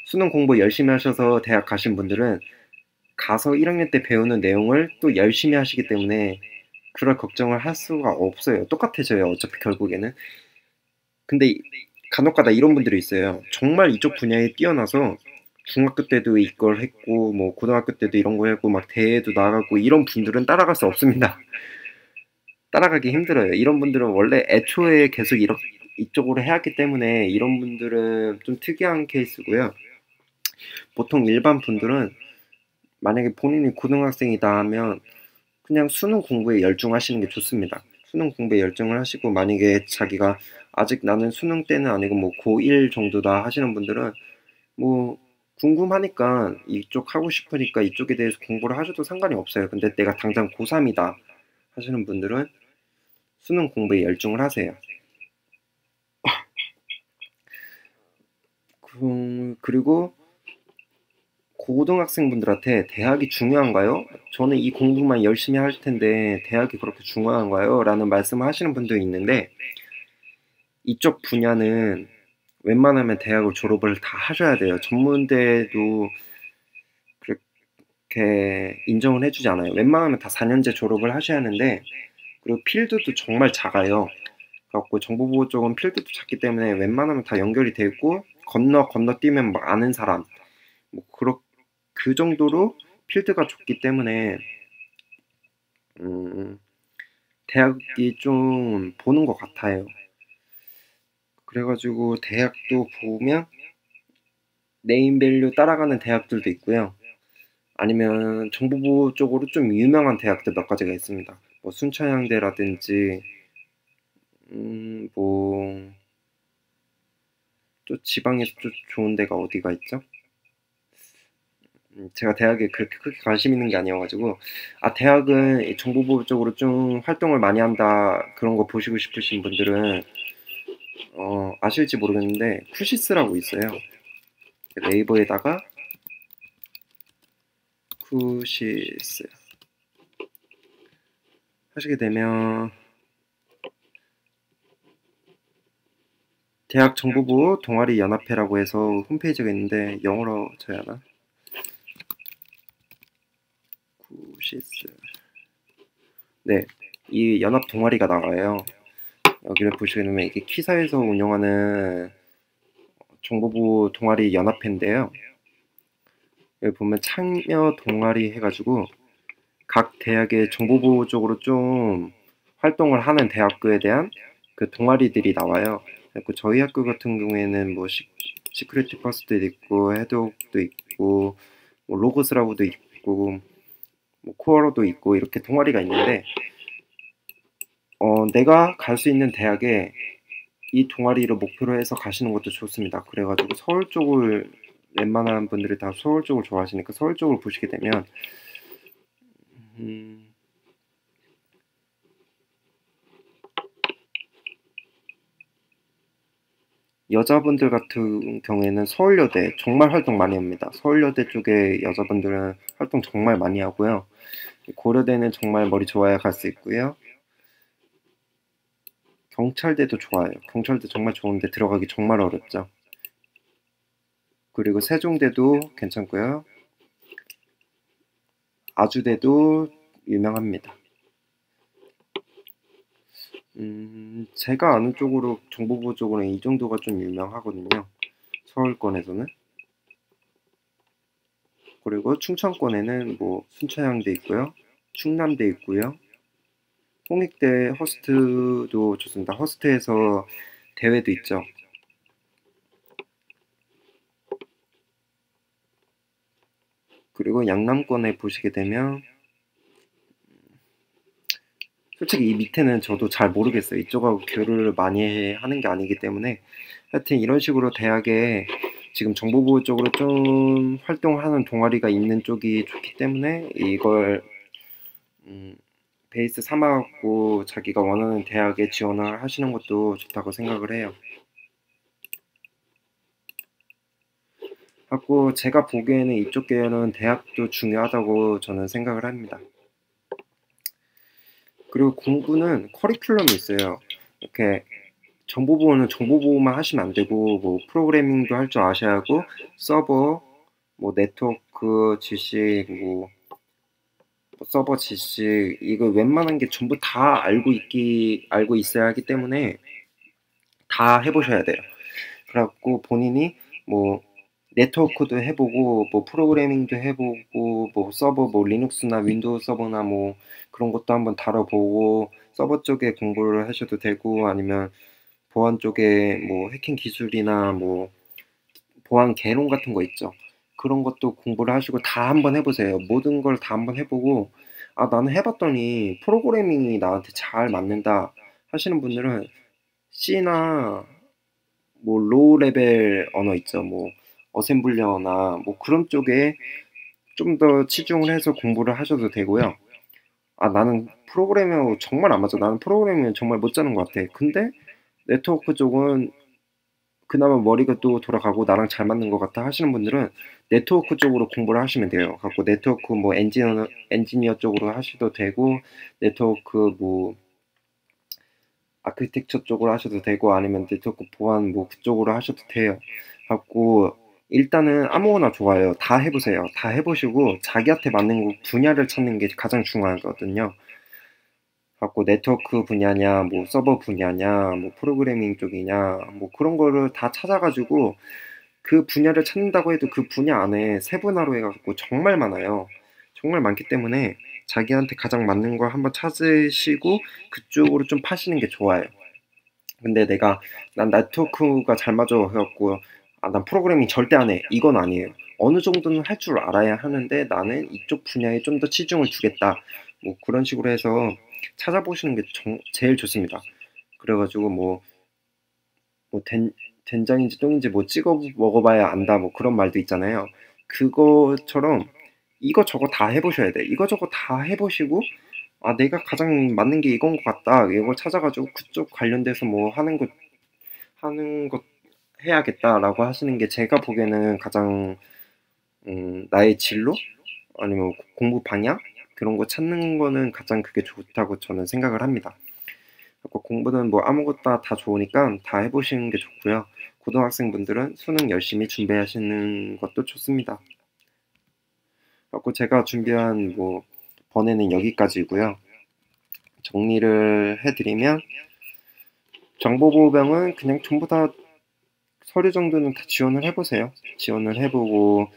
수능 공부 열심히 하셔서 대학 가신 분들은 가서 1학년 때 배우는 내용을 또 열심히 하시기 때문에 그럴 걱정을 할 수가 없어요. 똑같아져요. 어차피 결국에는. 근데 간혹가다 이런 분들이 있어요. 정말 이쪽 분야에 뛰어나서 중학교 때도 이걸 했고 뭐 고등학교 때도 이런 거 했고 막 대회도 나가고 이런 분들은 따라갈 수 없습니다. 따라가기 힘들어요. 이런 분들은 원래 애초에 계속 이쪽으로 해왔기 때문에 이런 분들은 좀 특이한 케이스고요. 보통 일반 분들은 만약에 본인이 고등학생이다 하면 그냥 수능 공부에 열중하시는 게 좋습니다. 수능 공부에 열중을 하시고 만약에 자기가 아직 나는 수능 때는 아니고 뭐 고1 정도다 하시는 분들은 뭐 궁금하니까 이쪽 하고 싶으니까 이쪽에 대해서 공부를 하셔도 상관이 없어요. 근데 내가 당장 고3이다 하시는 분들은 수능 공부에 열중을 하세요. 그리고 고등학생분들한테 대학이 중요한가요? 저는 이 공부만 열심히 할 텐데 대학이 그렇게 중요한가요? 라는 말씀을 하시는 분도 있는데 이쪽 분야는 웬만하면 대학을 졸업을 다 하셔야 돼요. 전문대도 그렇게 인정을 해주지 않아요. 웬만하면 다 4년제 졸업을 하셔야 하는데 그리고 필드도 정말 작아요. 그래갖고 정보보호 쪽은 필드도 작기 때문에 웬만하면 다 연결이 되고 건너뛰면 막 아는 사람 뭐 그 정도로 필드가 좁기 때문에 대학이 좀 보는 것 같아요. 그래가지고 대학도 보면 네임밸류 따라가는 대학들도 있고요. 아니면 정보보호 쪽으로 좀 유명한 대학들 몇 가지가 있습니다. 뭐 순천향대라든지 뭐 또 지방에서 좀 좋은 데가 어디가 있죠? 제가 대학에 그렇게 크게 관심 있는 게 아니어가지고 대학은 정보보호 쪽으로 좀 활동을 많이 한다 그런 거 보시고 싶으신 분들은 아실지 모르겠는데 쿠시스라고 있어요. 네이버에다가 쿠시스 하시게 되면 대학 정보부 동아리 연합회라고 해서 홈페이지가 있는데 영어로 쳐야 하나? 쿠시스 네, 이 연합 동아리가 나와요. 여기를 보시게 되면 이게 키사에서 운영하는 정보부 동아리 연합회인데요. 여기 보면 참여 동아리 해가지고 각 대학의 정보부 쪽으로 좀 활동을 하는 대학교에 대한 그 동아리들이 나와요. 그리고 저희 학교 같은 경우에는 뭐 시크릿 퍼스트도 있고 해독도 있고 뭐 로고스라고도 있고 뭐 코어로도 있고 이렇게 동아리가 있는데 내가 갈 수 있는 대학에 이 동아리를 목표로 해서 가시는 것도 좋습니다. 그래가지고 서울 쪽을 웬만한 분들이 다 서울 쪽을 좋아하시니까 서울 쪽을 보시게 되면 여자분들 같은 경우에는 서울여대 정말 활동 많이 합니다. 서울여대 쪽에 여자분들은 활동 정말 많이 하고요. 고려대는 정말 머리 좋아야 갈 수 있고요. 경찰대도 좋아요. 경찰대 정말 좋은데 들어가기 정말 어렵죠. 그리고 세종대도 괜찮고요. 아주대도 유명합니다. 제가 아는 쪽으로 정보부 쪽으로는 이 정도가 좀 유명하거든요. 서울권에서는. 그리고 충청권에는 뭐 순천향대 있고요. 충남대 있고요. 홍익대 허스트도 좋습니다. 허스트에서 대회도 있죠. 그리고 양남권에 보시게 되면 솔직히 이 밑에는 저도 잘 모르겠어요. 이쪽하고 교류를 많이 하는 게 아니기 때문에 하여튼 이런 식으로 대학에 지금 정보부 쪽으로 좀 활동하는 동아리가 있는 쪽이 좋기 때문에 이걸 베이스 삼아갖고 자기가 원하는 대학에 지원을 하시는 것도 좋다고 생각을 해요. 하고 제가 보기에는 이쪽 계열은 대학도 중요하다고 저는 생각을 합니다. 그리고 공부는 커리큘럼이 있어요. 이렇게 정보보호는 정보보호만 하시면 안 되고 뭐 프로그래밍도 할 줄 아셔야 하고 서버, 뭐 네트워크 지식, 뭐 서버 지식 이거 웬만한 게 전부 다 알고 있어야 하기 때문에 다 해보셔야 돼요. 그래갖고 본인이 뭐 네트워크도 해보고 뭐 프로그래밍도 해보고 뭐 서버 뭐 리눅스나 윈도우 서버나 뭐 그런 것도 한번 다뤄보고 서버 쪽에 공부를 하셔도 되고 아니면 보안 쪽에 뭐 해킹 기술이나 뭐 보안 개론 같은 거 있죠. 그런 것도 공부를 하시고 다 한번 해보세요. 모든 걸 다 한번 해보고 아 나는 해봤더니 프로그래밍이 나한테 잘 맞는다 하시는 분들은 C나 뭐 로우 레벨 언어 있죠. 뭐 어셈블리어나 뭐 그런 쪽에 좀 더 치중을 해서 공부를 하셔도 되고요. 아 나는 프로그래밍하고 정말 안 맞아. 나는 프로그래밍은 정말 못 짜는 것 같아. 근데 네트워크 쪽은 그나마 머리가 또 돌아가고 나랑 잘 맞는 것 같아 하시는 분들은 네트워크 쪽으로 공부를 하시면 돼요. 갖고 네트워크 뭐 엔지니어 쪽으로 하셔도 되고 네트워크 뭐 아키텍처 쪽으로 하셔도 되고 아니면 네트워크 보안 뭐 그쪽으로 하셔도 돼요. 갖고 일단은 아무거나 좋아요. 다 해보세요. 다 해보시고 자기한테 맞는 분야를 찾는 게 가장 중요하거든요. 갖고 네트워크 분야냐, 뭐 서버 분야냐, 뭐 프로그래밍 쪽이냐, 뭐 그런 거를 다 찾아가지고 그 분야를 찾는다고 해도 그 분야 안에 세분화로 해갖고 정말 많아요. 정말 많기 때문에 자기한테 가장 맞는 걸 한번 찾으시고 그쪽으로 좀 파시는 게 좋아요. 근데 난 네트워크가 잘 맞아 해갖고 아, 난 프로그래밍 절대 안 해. 이건 아니에요. 어느 정도는 할 줄 알아야 하는데 나는 이쪽 분야에 좀 더 치중을 주겠다. 뭐 그런 식으로 해서 찾아보시는 게 제일 좋습니다. 그래가지고 뭐 된장인지 똥인지 뭐 찍어 먹어봐야 안다. 뭐 그런 말도 있잖아요. 그거처럼 이거저거 다 해보셔야 돼. 이거저거 다 해보시고 아 내가 가장 맞는 게 이건 것 같다. 이걸 찾아가지고 그쪽 관련돼서 뭐 하는 것 해야겠다라고 하시는 게 제가 보기에는 가장 나의 진로 아니면 공부 방향 그런 거 찾는 거는 가장 그게 좋다고 저는 생각을 합니다. 그리고 공부는 뭐 아무것도 다 좋으니까 다 해보시는 게 좋고요. 고등학생분들은 수능 열심히 준비하시는 것도 좋습니다. 그리고 제가 준비한 뭐 번에는 여기까지고요. 정리를 해드리면 정보보호병은 그냥 전부 다 서류 정도는 다 지원을 해보세요. 지원을 해보고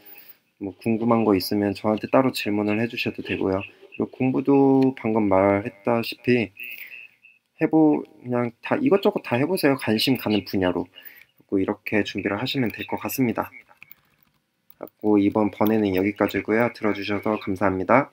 뭐 궁금한 거 있으면 저한테 따로 질문을 해주셔도 되고요. 그리고 공부도 방금 말했다시피 그냥 다 이것저것 다 해보세요. 관심 가는 분야로. 그리고 이렇게 준비를 하시면 될 것 같습니다. 그리고 이번 번에는 여기까지고요. 들어주셔서 감사합니다.